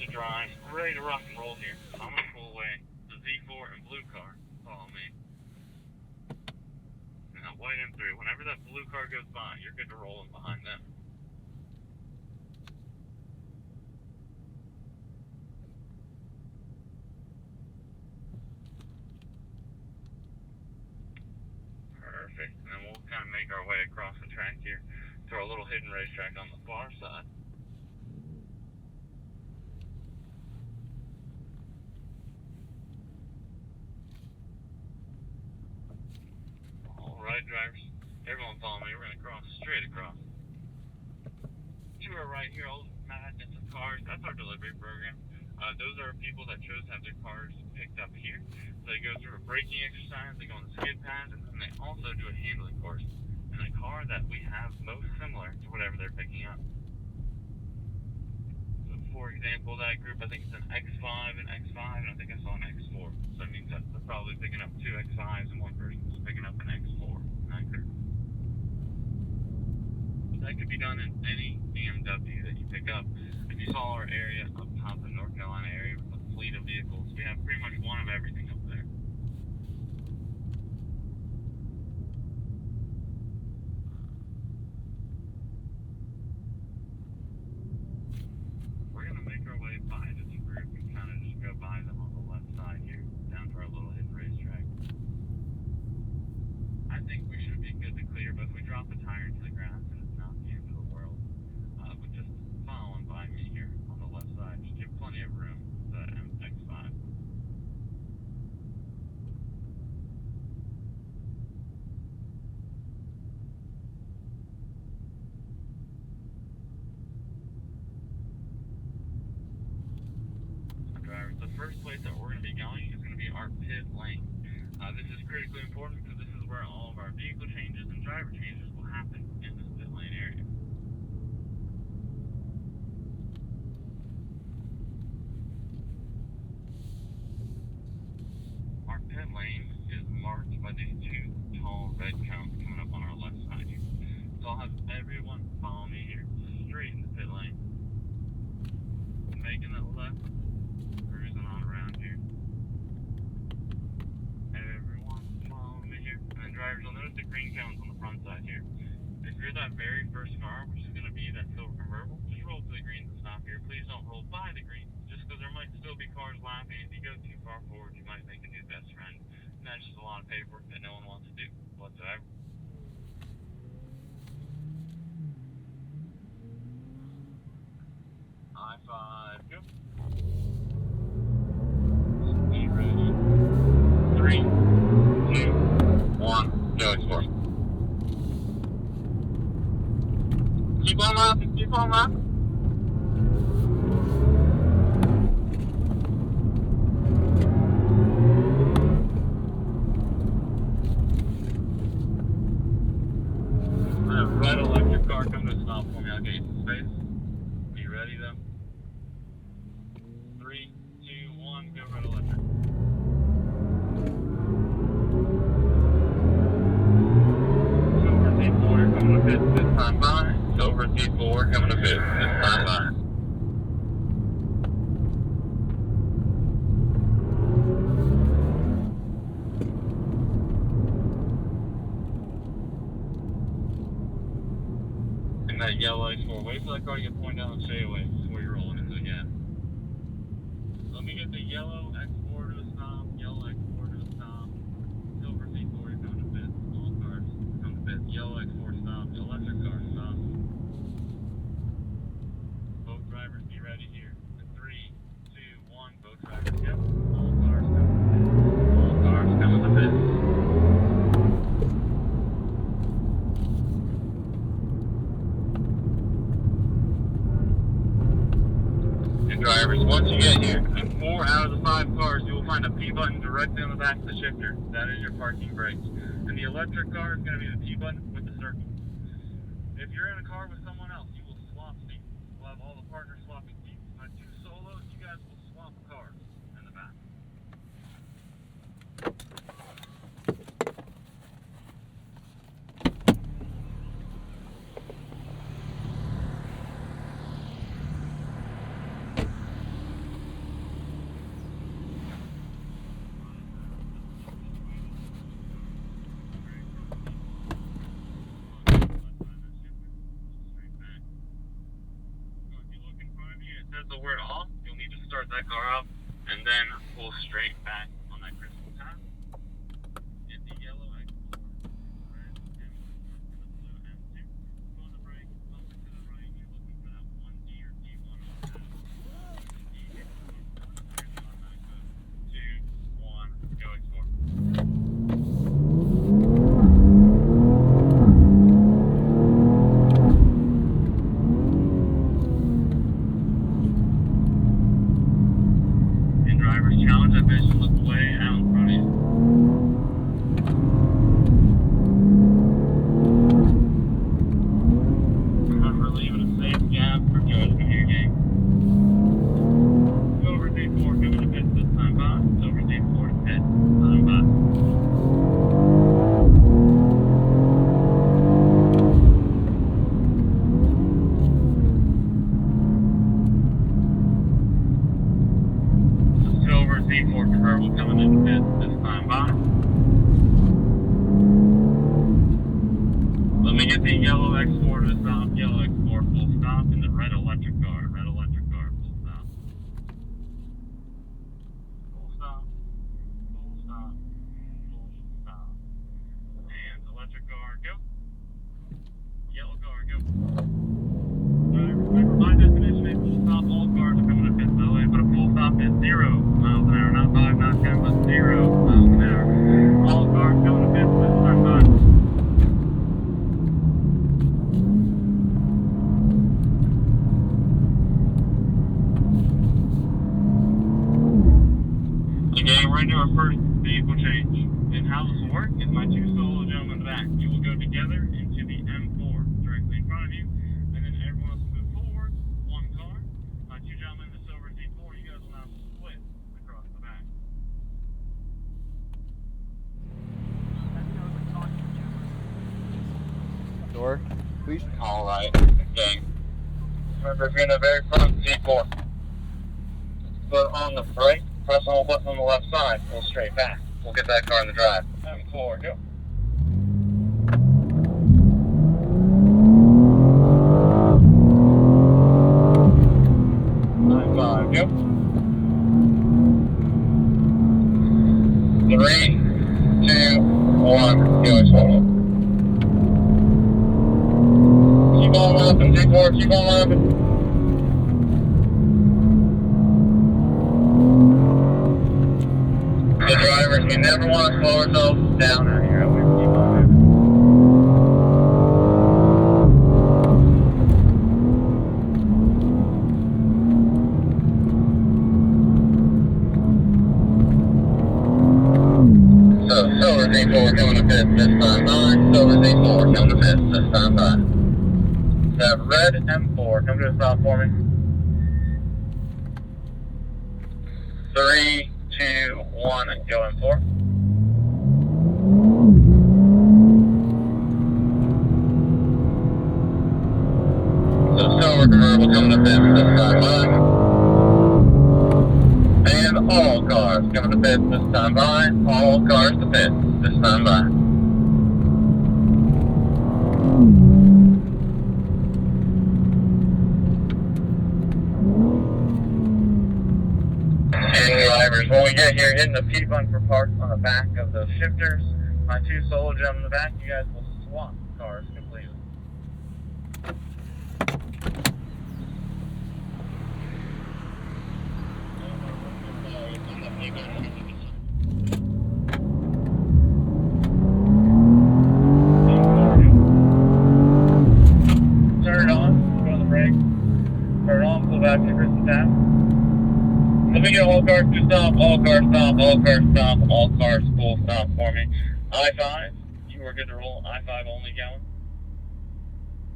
to drive, ready to rock and roll here. So I'm going to pull away the Z4 and blue car. Follow me. Now, white M3. Whenever that blue car goes by, you're good to roll in behind them. Perfect. And then we'll kind of make our way across the track here to our little hidden racetrack on the far side. Alright, drivers. Everyone follow me. We're going to cross straight across. To our right here, all madness of cars. That's our delivery program. Those are people that chose to have their cars picked up here. They go through a braking exercise, they go on the skid pad, and then they also do a handling course in a car that we have most similar to whatever they're picking up. So for example, that group, I think it's an X5 and X5, and I think I saw an X4. So that means that they're probably picking up two X5s and one person's picking up an X4 in that group. But that could be done in any BMW that you pick up. If you saw our area up top, the North Carolina area with a fleet of vehicles, we have pretty much one of everything up there. We're going to make our way by this group and kind of just go by them on the left side here, down to our little hidden racetrack. I think we should be good to clear, but if we drop a tire into the ground, then it's not the end of the world. But just following by me here on the left side, just give plenty of room to the X5. Drivers, the first place that we're going to be going is going to be our pit lane. This is critically important because this is where all of our vehicle changes and driver changes will happen in this pit lane area. Our pit lane is marked by these two tall red cones coming up on our left side here. So I'll have everyone follow me here, straight in the pit lane. Making that left, cruising on around here. Everyone follow me here. And then drivers, you'll notice the green cones on the front side here. If you're that very first car, which is going to be that silver convertible, just roll to the green and stop here. Please don't roll by the green, just because there might still be cars lapping. If you go too far forward, you might make a new best friend. And that's just a lot of paperwork that no one wants to do whatsoever. High five, go. Be ready. 3, 2, 1, go X4. Keep on laughing, keep on laughing. That red electric car come to a stop for me. I'll get you some space. Be ready though. 3, 2, 1, go red electric. Silver Z4 coming to pit this time by. Silver Z4 coming to pit this time by. And that yellow X4, wait for that car to get pointed down and stay away before you're rolling into the gas. Let me get the yellow X4 to a stop, yellow X4 to a stop, silver Z4 you're coming to pit, all cars come to pit, yellow X4 stop, electric car stop. Both drivers be ready here. 3, 2, 1, both drivers, yep, all cars coming to pit, all cars coming to pit. Drivers, once you get here, in 4 out of the 5 cars, you will find a P button directly on the back of the shifter. That is your parking brakes. And the electric car is going to be the P button with the circle. If you're in a car with someone else, you will swap seats. We'll have all the partners swapping seats. On 2 solos, you guys will swap cars in the back. says the word off, you'll need to start that car up and then pull straight back on that crystal path. Hit the yellow X4, red M4, and the blue M2. Go on the brake, bump it to the right. You're looking for that 1D or D1 on the path. D hit the on that go. 2, 1, go X4. Challenge, I bet you look way out in front of you. Remember, leaving a safe gap for judgment here, gang. Silver Z4 coming to pit this time by. Silver Z4 to pit this time by. Z4 convertible coming in pit this time by. Let me get the yellow X4 to stop, yellow X4 full stop, and the red electric car full stop. Full stop, full stop, full stop. And electric car, go. Yellow car, go. Remember, my definition is full stop, all cars are coming to pit that way, but a full stop is 0 miles an hour, not 5, not 10, but 0 miles an hour. All cars going to pit this time by. Okay, we're into our first vehicle change. And how this will work is my two solo gentlemen in the back. You will go together into the M4 directly in front of you, and then everyone else will move forward, one car. My two gentlemen in the silver Z4, you guys will now split across the back. Door, please. Alright, okay. Remember, if you're in the very front Z4, put on the brake, press the whole button on the left side, pull straight back. We'll get that car in the drive. M4, go. M5, go. 3, 2, 1, go as well. Keep on lapping, Z4, keep on lapping. The drivers, you never want to slow ourselves down out here. We keep on moving. So, silver Z4 coming to pit this time by. Silver Z4 coming to pit this time by. That red M4, come to a stop for me. 3, 2, 1, and go M4. So silver convertible coming to pit this time by. And all cars coming to pit this time by. All cars to pit this time by. Drivers, when we get here, hitting the P-bunker parts on the back of those shifters, my two solo gentlemen in the back, you guys will swap cars completely. Turn it on, go on the brake, turn it on, pull back to the crystal path. Let me get all cars to stop, all cars stop, all cars stop, all cars full stop for me. I-5, you are good to roll. I-5 only going.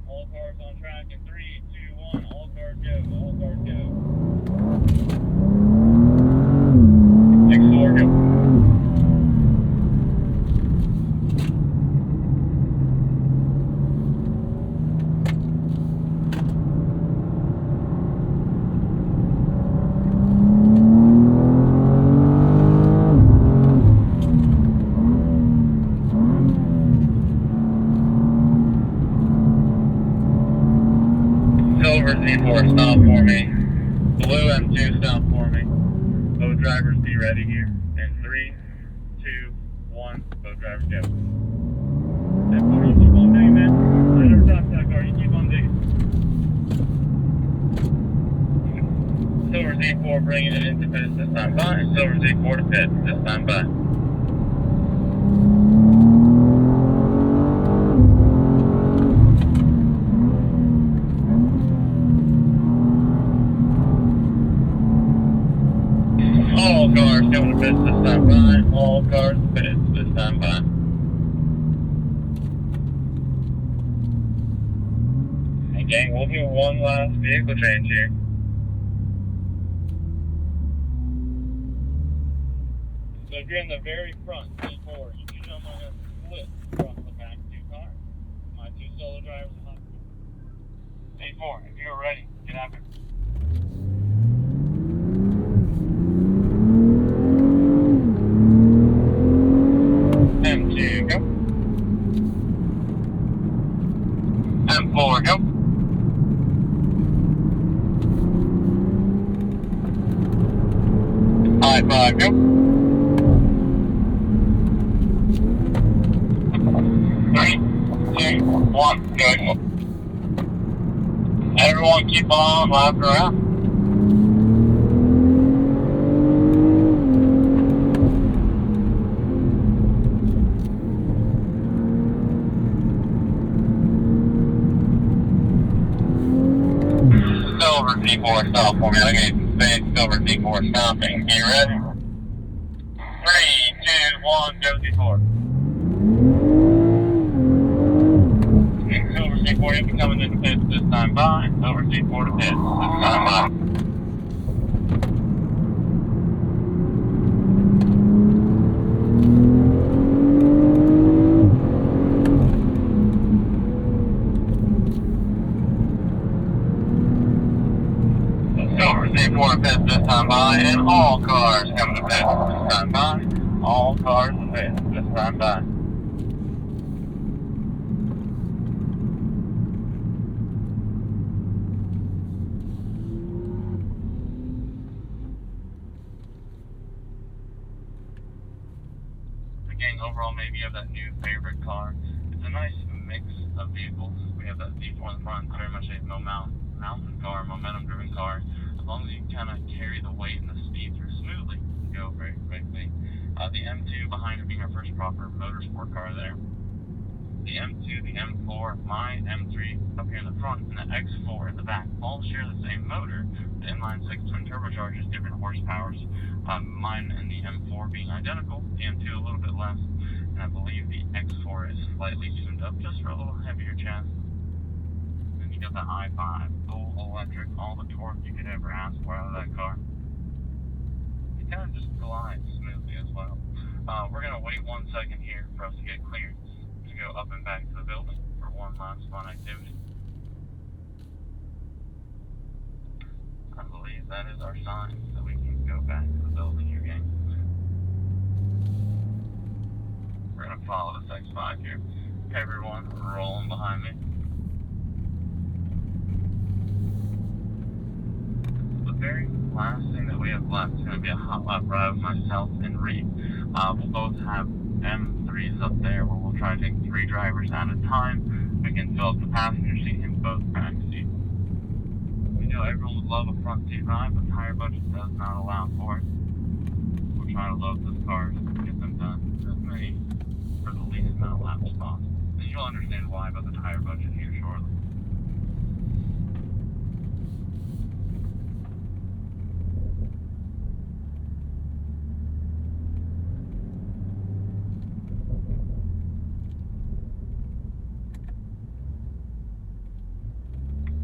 All cars on track in 3, 2, 1, all cars go, all cars go. X4 go. Silver Z4 stop for me. Blue M2 stop for me. Both drivers be ready here. In 3, 2, 1, both drivers go. M4, you keep on digging, man. I never stopped that car, you keep on digging. Silver Z4 bringing it into pits this time by. Silver Z4 to pits this time by. All cars coming to pits this time by. All cars to pits this time by. Hey gang, we'll do one last vehicle change here. So if you're in the very front, C4, you can jump on a split across the back two cars. My two solo drivers will have C4, if you're ready, get after it. M2, go. M4, go. I5, go. 3, 2, 1, go. Everyone keep on lapping around. Silver C4 stop for me. Okay, space Silver C4 stopping. You ready? 3, 2, 1, go C4. Silver C4, you'll be coming into pits this time by. Silver C4 to pits this time by. Silver C4 to pits this time by, and all cars coming to pits this time by. All cars to pits this time by. Again, overall, maybe you have that new favorite car. It's a nice mix of vehicles. We have that Z4 in the front, very much a mountain car, momentum-driven car. As long as you kind of carry the weight and the speed through smoothly, you go very quickly. The M2 behind it being our first proper motorsport car there. The M2, the M4, my M3 up here in the front, and the X4 in the back all share the same motor. The inline-six twin turbochargers, different horsepowers. Mine and the M4 being identical, the M2 a little bit less, and I believe the X4 is slightly tuned up just for a little heavier chest. Then you got the i5, full electric, all the torque you could ever ask for out of that car. It kind of just glides smoothly as well. We're going to wait 1 second here for us to get clearance to go up and back to the building for one last fun activity. I believe that is our sign that we can go back to the building here, gang. We're going to follow this X5 here. Everyone rolling behind me. The very last thing that we have left is going to be a hot lap ride with myself and Reed. We'll both have M3s up there where we'll try to take 3 drivers at a time. We can fill up the passenger seat in both back seats. We know everyone would love a front seat ride, but tire budget does not allow for it. We're trying to load those cars and get them done as many for the least amount of laps possible. And you'll understand why about the tire budget here shortly.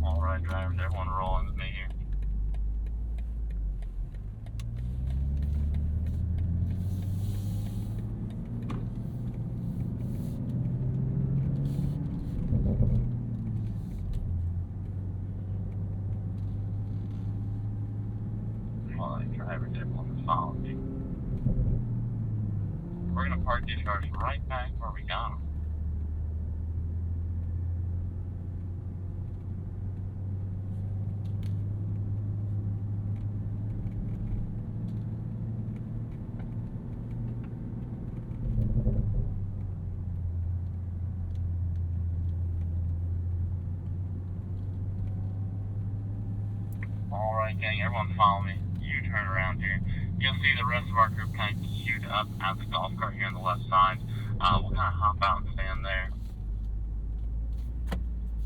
Alright drivers, everyone rolling with me here. Alright drivers, everyone follow me. We're going to park these cars right back where we got them. Alright, gang, everyone follow me. You turn around here. You'll see the rest of our group kind of queued up at the golf cart here on the left side. We'll kind of hop out and stand there.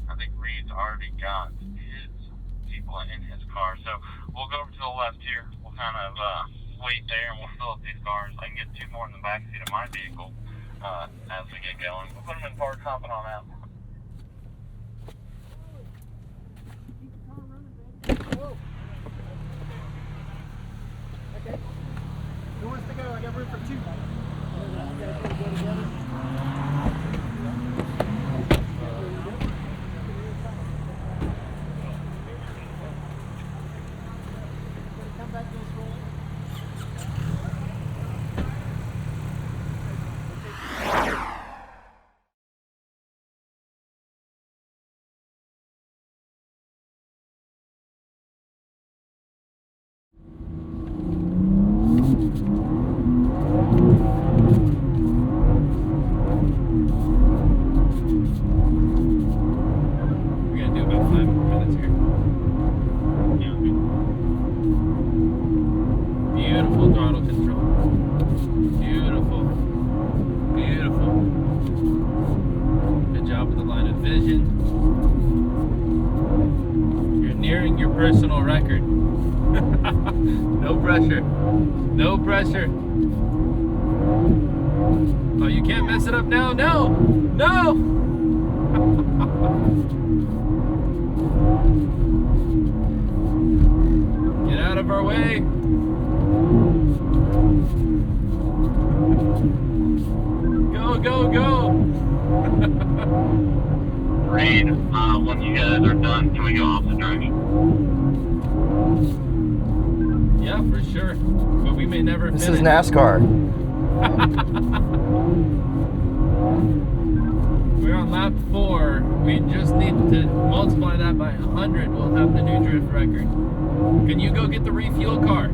I think Reed's already got his people in his car, so we'll go over to the left here. We'll kind of wait there and we'll fill up these cars. I can get 2 more in the back seat of my vehicle as we get going. We'll put them in park, hopping on out. Okay. Who wants to go? I got room for 2. Come back this way. We're gonna do about 5 minutes here. Beautiful throttle control. Beautiful. Beautiful. Good job with the line of vision. You're nearing your personal record. No pressure. No pressure. Oh, you can't mess it up now. No! No! Get out of our way. Go, go, go. Reed, when you guys are done, can we go off the direction? Yeah, for sure. But we may never This finish. is NASCAR. We're on lap 4. We just need to multiply that by 100. We'll have the new drift record. Can you go get the refuel car?